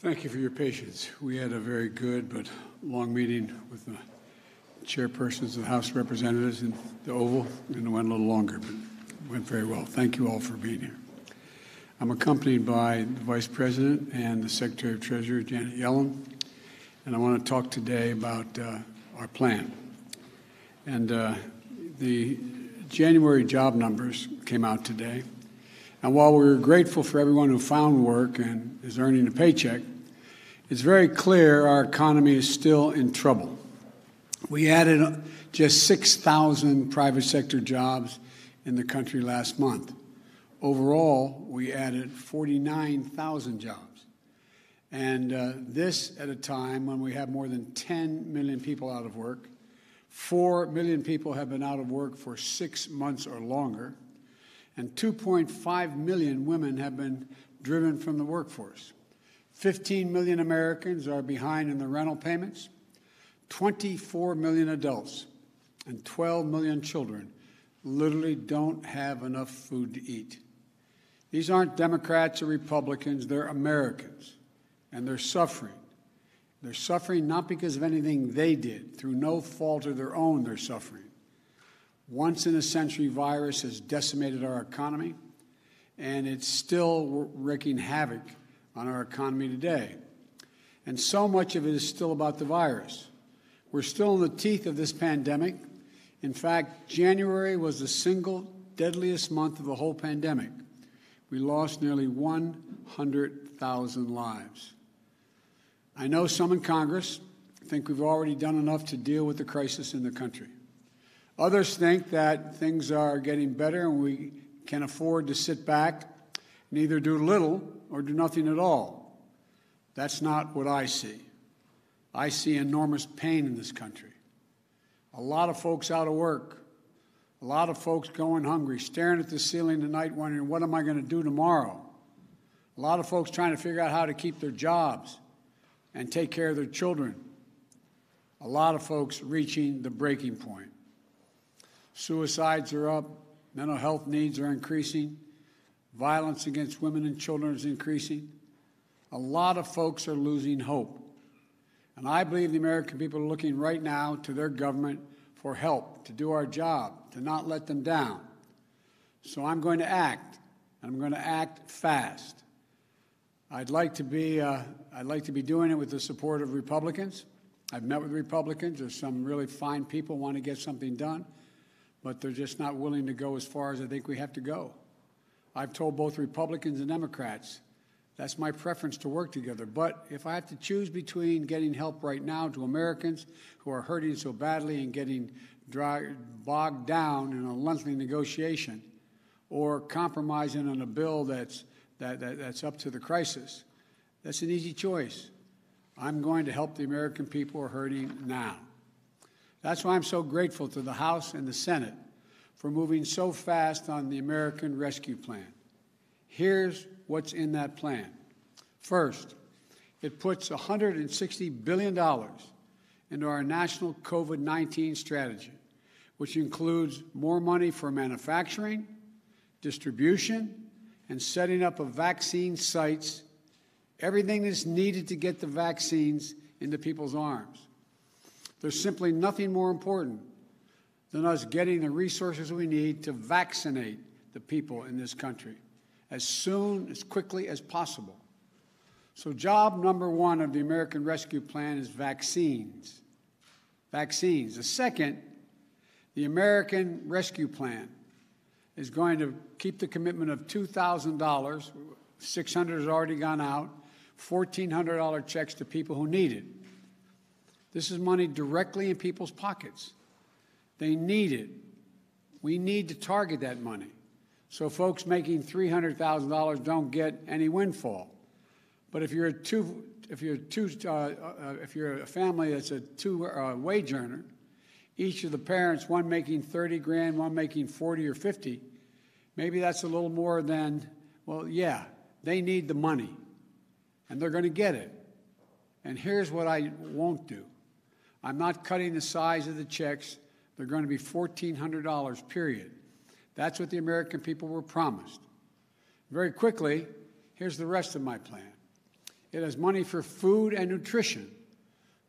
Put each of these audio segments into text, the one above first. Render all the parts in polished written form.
Thank you for your patience. We had a very good but long meeting with the chairpersons of the House of Representatives in the Oval, and it went a little longer, but it went very well. Thank you all for being here. I'm accompanied by the Vice President and the Secretary of Treasury, Janet Yellen, and I want to talk today about our plan. And the January job numbers came out today. And while we're grateful for everyone who found work and is earning a paycheck, it's very clear our economy is still in trouble. We added just 6,000 private sector jobs in the country last month. Overall, we added 49,000 jobs. And this at a time when we have more than 10 million people out of work. 4 million people have been out of work for 6 months or longer. And 2.5 million women have been driven from the workforce. 15 million Americans are behind in the rental payments. 24 million adults and 12 million children literally don't have enough food to eat. These aren't Democrats or Republicans, they're Americans, and they're suffering. They're suffering not because of anything they did. Through no fault of their own, they're suffering. Once-in-a-century virus has decimated our economy, and it's still wreaking havoc on our economy today. And so much of it is still about the virus. We're still in the teeth of this pandemic. In fact, January was the single deadliest month of the whole pandemic. We lost nearly 100,000 lives. I know some in Congress think we've already done enough to deal with the crisis in the country. Others think that things are getting better and we can afford to sit back and either do little or do nothing at all. That's not what I see. I see enormous pain in this country. A lot of folks out of work, a lot of folks going hungry, staring at the ceiling at night wondering, what am I going to do tomorrow? A lot of folks trying to figure out how to keep their jobs and take care of their children. A lot of folks reaching the breaking point. Suicides are up, mental health needs are increasing, violence against women and children is increasing. A lot of folks are losing hope. And I believe the American people are looking right now to their government for help, to do our job, to not let them down. So I'm going to act, and I'm going to act fast. I'd like to be doing it with the support of Republicans. I've met with Republicans. There's some really fine people who want to get something done, but they're just not willing to go as far as I think we have to go. I've told both Republicans and Democrats that's my preference, to work together. But if I have to choose between getting help right now to Americans who are hurting so badly and getting bogged down in a lengthy negotiation, or compromising on a bill that's up to the crisis, that's an easy choice. I'm going to help the American people who are hurting now. That's why I'm so grateful to the House and the Senate for moving so fast on the American Rescue Plan. Here's what's in that plan. First, it puts $160 billion into our national COVID-19 strategy, which includes more money for manufacturing, distribution, and setting up of vaccine sites, everything that's needed to get the vaccines into people's arms. There's simply nothing more important than us getting the resources we need to vaccinate the people in this country as quickly as possible. So job number one of the American Rescue Plan is vaccines. Vaccines. The second, the American Rescue Plan is going to keep the commitment of $2,000, $600 has already gone out, $1,400 checks to people who need it. This is money directly in people's pockets. They need it. We need to target that money, so folks making $300,000 don't get any windfall. But if you're a family that's a two-wage earner, each of the parents, one making 30 grand, one making 40 or 50, maybe that's a little more than, well, yeah, they need the money, and they're going to get it. And here's what I won't do. I'm not cutting the size of the checks. They're going to be $1,400, period. That's what the American people were promised. Very quickly, here's the rest of my plan. It has money for food and nutrition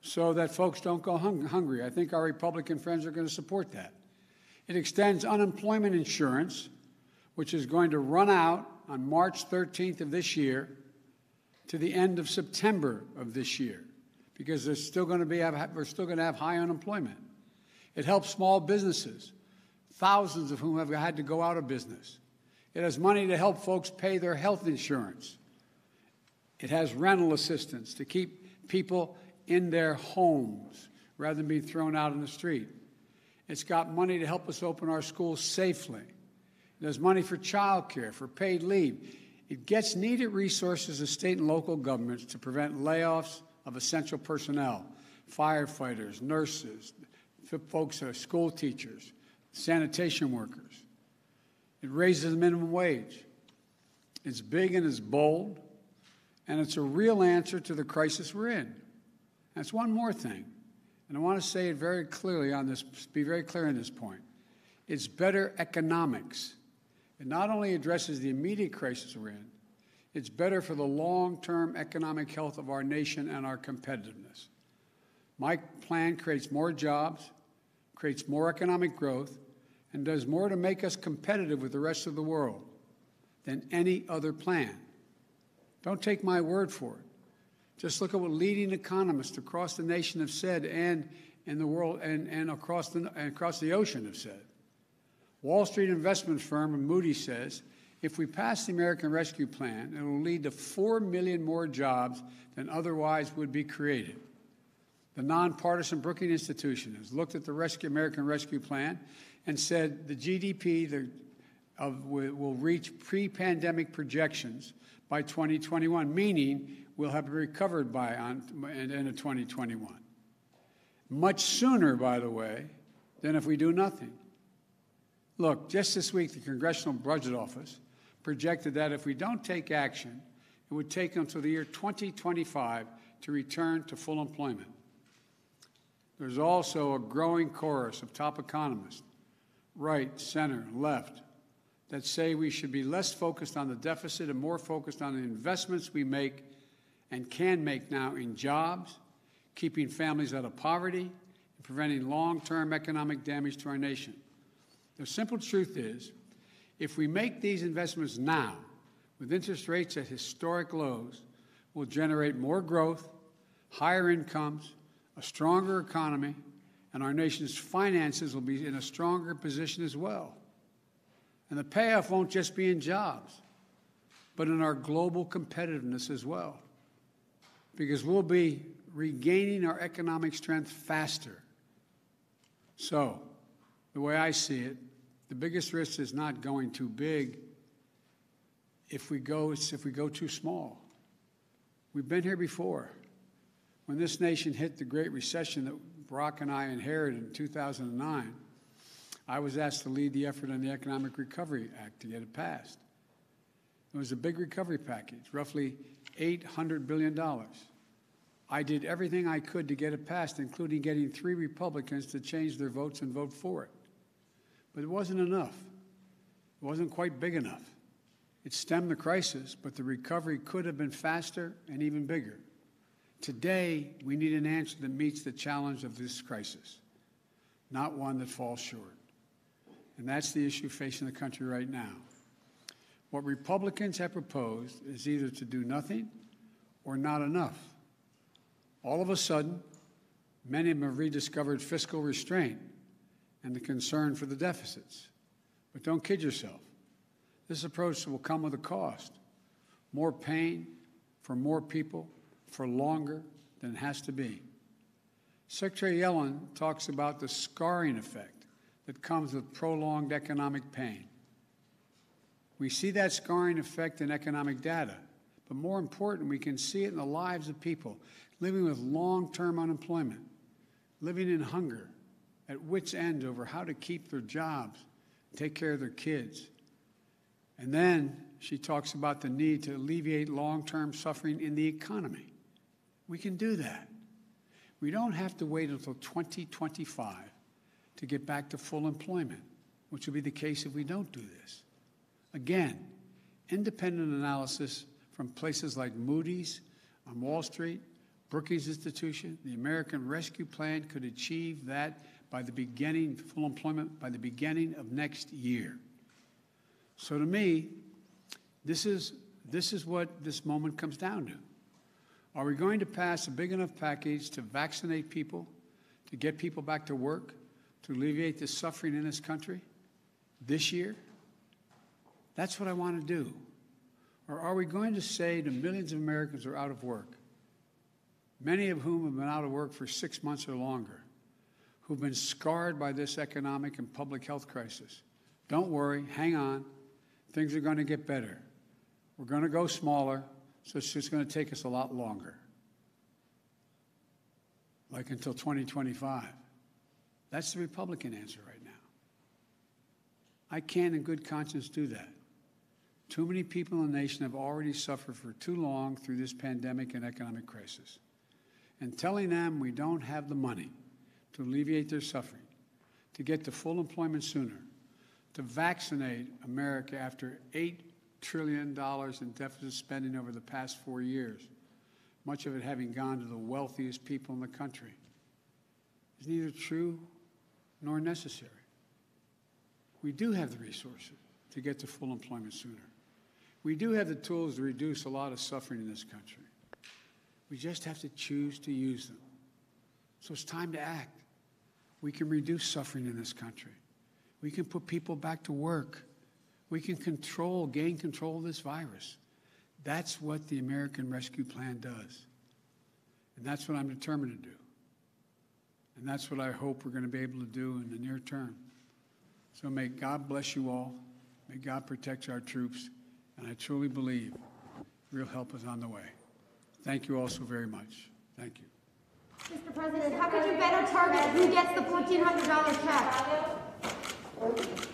so that folks don't go hungry. I think our Republican friends are going to support that. It extends unemployment insurance, which is going to run out on March 13th of this year to the end of September of this year, because we're still going to have high unemployment. It helps small businesses, thousands of whom have had to go out of business. It has money to help folks pay their health insurance. It has rental assistance to keep people in their homes rather than being thrown out on the street. It's got money to help us open our schools safely. It has money for child care, for paid leave. It gets needed resources of state and local governments to prevent layoffs of essential personnel, firefighters, nurses, folks who are school teachers, sanitation workers. It raises the minimum wage. It's big and it's bold, and it's a real answer to the crisis we're in. That's one more thing, and I want to say it very clearly on this, be very clear on this point. It's better economics. It not only addresses the immediate crisis we're in, it's better for the long-term economic health of our nation and our competitiveness. My plan creates more jobs, creates more economic growth, and does more to make us competitive with the rest of the world than any other plan. Don't take my word for it. Just look at what leading economists across the nation have said, and in the world and across the ocean have said. Wall Street investment firm Moody's says, if we pass the American Rescue Plan, it will lead to 4 million more jobs than otherwise would be created. The nonpartisan Brookings Institution has looked at the American Rescue Plan and said the GDP will reach pre-pandemic projections by 2021, meaning we'll have recovered by the end of 2021. Much sooner, by the way, than if we do nothing. Look, just this week, the Congressional Budget Office projected that if we don't take action, it would take until the year 2025 to return to full employment. There's also a growing chorus of top economists, right, center, left, that say we should be less focused on the deficit and more focused on the investments we make and can make now in jobs, keeping families out of poverty, and preventing long-term economic damage to our nation. The simple truth is, if we make these investments now, with interest rates at historic lows, we'll generate more growth, higher incomes, a stronger economy, and our nation's finances will be in a stronger position as well. And the payoff won't just be in jobs, but in our global competitiveness as well, because we'll be regaining our economic strength faster. So, the way I see it, the biggest risk is not going too big if we go too small. We've been here before. When this nation hit the Great Recession that Barack and I inherited in 2009, I was asked to lead the effort on the Economic Recovery Act to get it passed. It was a big recovery package, roughly $800 billion. I did everything I could to get it passed, including getting 3 Republicans to change their votes and vote for it. But it wasn't enough. It wasn't quite big enough. It stemmed the crisis, but the recovery could have been faster and even bigger. Today, we need an answer that meets the challenge of this crisis, not one that falls short. And that's the issue facing the country right now. What Republicans have proposed is either to do nothing or not enough. All of a sudden, many of them have rediscovered fiscal restraint and the concern for the deficits. But don't kid yourself. This approach will come with a cost. More pain for more people for longer than it has to be. Secretary Yellen talks about the scarring effect that comes with prolonged economic pain. We see that scarring effect in economic data, but more important, we can see it in the lives of people living with long-term unemployment, living in hunger, at wit's end over how to keep their jobs, take care of their kids. And then she talks about the need to alleviate long-term suffering in the economy. We can do that. We don't have to wait until 2025 to get back to full employment, which will be the case if we don't do this. Again, independent analysis from places like Moody's, on Wall Street, Brookings Institution, the American Rescue Plan could achieve that by the beginning, full employment, by the beginning of next year. So to me, this is what this moment comes down to. Are we going to pass a big enough package to vaccinate people, to get people back to work, to alleviate the suffering in this country this year? That's what I want to do. Or are we going to say to millions of Americans who are out of work, many of whom have been out of work for 6 months or longer, who've been scarred by this economic and public health crisis, don't worry, hang on, things are going to get better. We're going to go smaller, so it's just going to take us a lot longer, like until 2025. That's the Republican answer right now. I can't in good conscience do that. Too many people in the nation have already suffered for too long through this pandemic and economic crisis. And telling them we don't have the money to alleviate their suffering, to get to full employment sooner, to vaccinate America after $8 trillion in deficit spending over the past 4 years, much of it having gone to the wealthiest people in the country, is neither true nor necessary. We do have the resources to get to full employment sooner. We do have the tools to reduce a lot of suffering in this country. We just have to choose to use them. So it's time to act. We can reduce suffering in this country. We can put people back to work. We can gain control of this virus. That's what the American Rescue Plan does. And that's what I'm determined to do. And that's what I hope we're going to be able to do in the near term. So may God bless you all. May God protect our troops. And I truly believe real help is on the way. Thank you all so very much. Thank you. Mr. President, how could you better target who gets the $1,400 check?